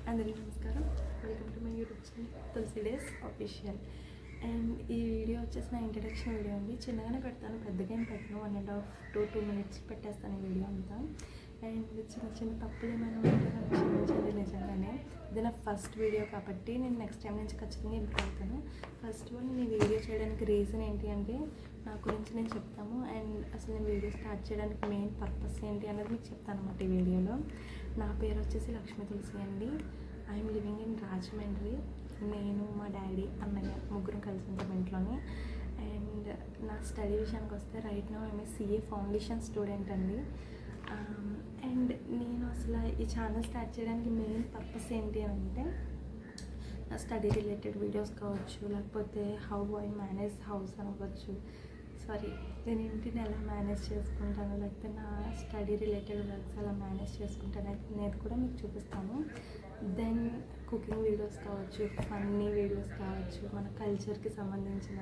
అందరికీ నమస్కారం. Welcome to my YouTube channel Tulasi days official. And ఈ వీడియో వచ్చేసి నా ఇంట్రడక్షన్ వీడియో అండి. చిన్నగానే పెడతాను, పెద్దగా ఏం పెట్టను. 1.5 to 2 minutes పెట్టేస్తాను ఈ వీడియో అంతా. అండ్ చిన్న తప్పులు ఏమైనా ఉంటే నాకు క్షమించండి. నిజంగానే ఇది నా ఫస్ట్ వీడియో కాబట్టి నేను నెక్స్ట్ టైం నుంచి ఖచ్చితంగా ఇంప్రూవ్ అవుతాను. ఫస్ట్ ఆఫ్ ఆల్ నేను ఈ వీడియో చేయడానికి రీజన్ ఏంటి అంటే నా గురించి నేను చెప్తాను. అండ్ అసలు నేను వీడియో స్టార్ట్ చేయడానికి మెయిన్ పర్పస్ ఏంటి అనేది మీకు చెప్తాను అన్నమాట ఈ వీడియోలో. నా పేరు వచ్చేసి లక్ష్మీ తులసి అండి. I'm living in Rajahmundry. నేను, మా డాడీ, అన్నయ్య ముగ్గురం కలిసి ఉంటాం ఇంట్లోనే. అండ్ నా స్టడీ విషయానికి వస్తే right now I'm CA foundation student అండి. అండ్ నేను అసలు ఈ ఛానల్ స్టార్ట్ చేయడానికి మెయిన్ పర్పస్ ఏంటి అంటే నా స్టడీ రిలేటెడ్ వీడియోస్ కావచ్చు, లేకపోతే హౌ ఐ మేనేజ్ హౌస్ అనవచ్చు, నేను ఇంటిని ఎలా మేనేజ్ చేసుకుంటాను, లేకపోతే నా స్టడీ రిలేటెడ్ వర్క్స్ ఎలా మేనేజ్ చేసుకుంటాను అనేది కూడా మీకు చూపిస్తాను. దెన్ కుకింగ్ వీడియోస్ కావచ్చు, ఫన్నీ వీడియోస్ కావచ్చు, మన కల్చర్కి సంబంధించిన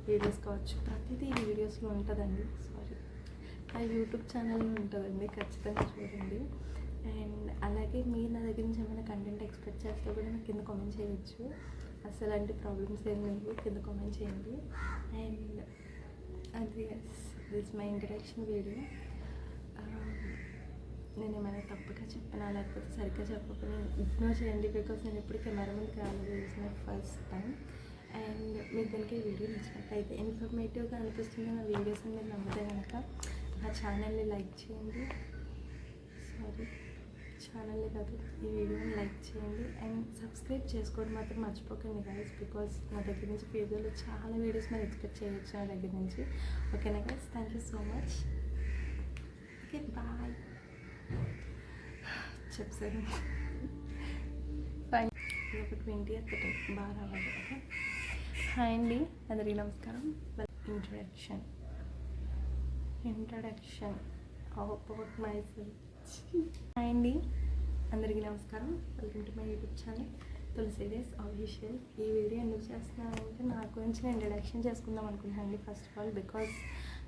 వీడియోస్ కావచ్చు, ప్రతిదీ ఈ వీడియోస్లో ఉంటుందండి. నా యూట్యూబ్ ఛానల్లో ఉంటుందండి, ఖచ్చితంగా చూడండి. అండ్ అలాగే మీరు నా దగ్గర నుంచి ఏమైనా కంటెంట్ ఎక్స్పెక్ట్ చేస్తే కూడా నాకు కింద కామెంట్ చేయొచ్చు. అసలు అలాంటి ప్రాబ్లమ్స్ ఏం లేవు, కింద కామెంట్ చేయండి. అండ్ అది దిస్ మై ఇంట్రడక్షన్ వీడియో. నేను ఏమైనా తప్పుగా చెప్పినా లేకపోతే సరిగ్గా చెప్పకపోయినా ఇగ్నోర్ చేయండి, బికాస్ నేను ఎప్పుడు కెమెరా ముందుకు రాలేదు. It's my first time. And మీకు కనుక ఈ వీడియో నచ్చినట్లయితే ఇన్ఫర్మేటివ్గా అనిపిస్తుంది నా వీడియోస్ని మీరు నమ్మితే కనుక నా ఛానల్ని లైక్ చేయండి. ఛానల్ని కాదు, ఈ వీడియోని లైక్ చేయండి. అండ్ సబ్స్క్రైబ్ చేసుకోవడం మాత్రం మర్చిపోకండి గైస్, బికాస్ నా దగ్గర నుంచి ఫ్యూచర్లో చాలా వీడియోస్ మీరు ఎక్స్పెక్ట్ చేయొచ్చు నా దగ్గర నుంచి. ఓకేనా guys? Thank you so much. Okay, bye. చెప్పాను ఫైన్. ఇది ఒక 20th బాగా రావాలి. ఓకే, హాయ్ అండి, అందరికీ నమస్కారం. Introduction about my hi అండి, అందరికీ నమస్కారం. Welcome to my YouTube channel Tulasi days official. ఈ వీడియో ఎందుకు చేస్తున్నానంటే నా గురించి నేను ఇంట్రడక్షన్ చేసుకుందాం అనుకుంటున్నాను ఫస్ట్ ఆఫ్ ఆల్, బికాజ్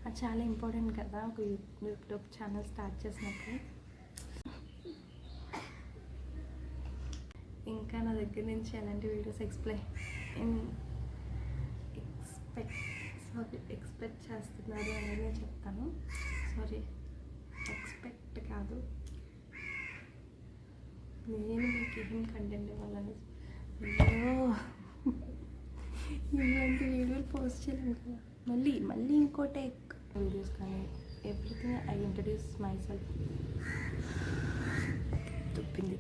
అది చాలా ఇంపార్టెంట్ కదా ఒక యూట్యూబ్ ఛానల్ స్టార్ట్ చేసినప్పుడు. ఇంకా నా దగ్గర నుంచి ఎలాంటి వీడియోస్ ఎక్స్పెక్ట్ చేస్తున్నారు అనేది నేను చెప్తాను. ఎక్స్పెక్ట్ కాదు, నేను మీకు ఏం కంటెంట్ ఇవ్వాలని. ఇలాంటి వీడియోలు పోస్ట్ చేయలేము కదా. మళ్ళీ ఇంకోటే వీడియోస్ కానీ everything I introduce my self. తొప్పింది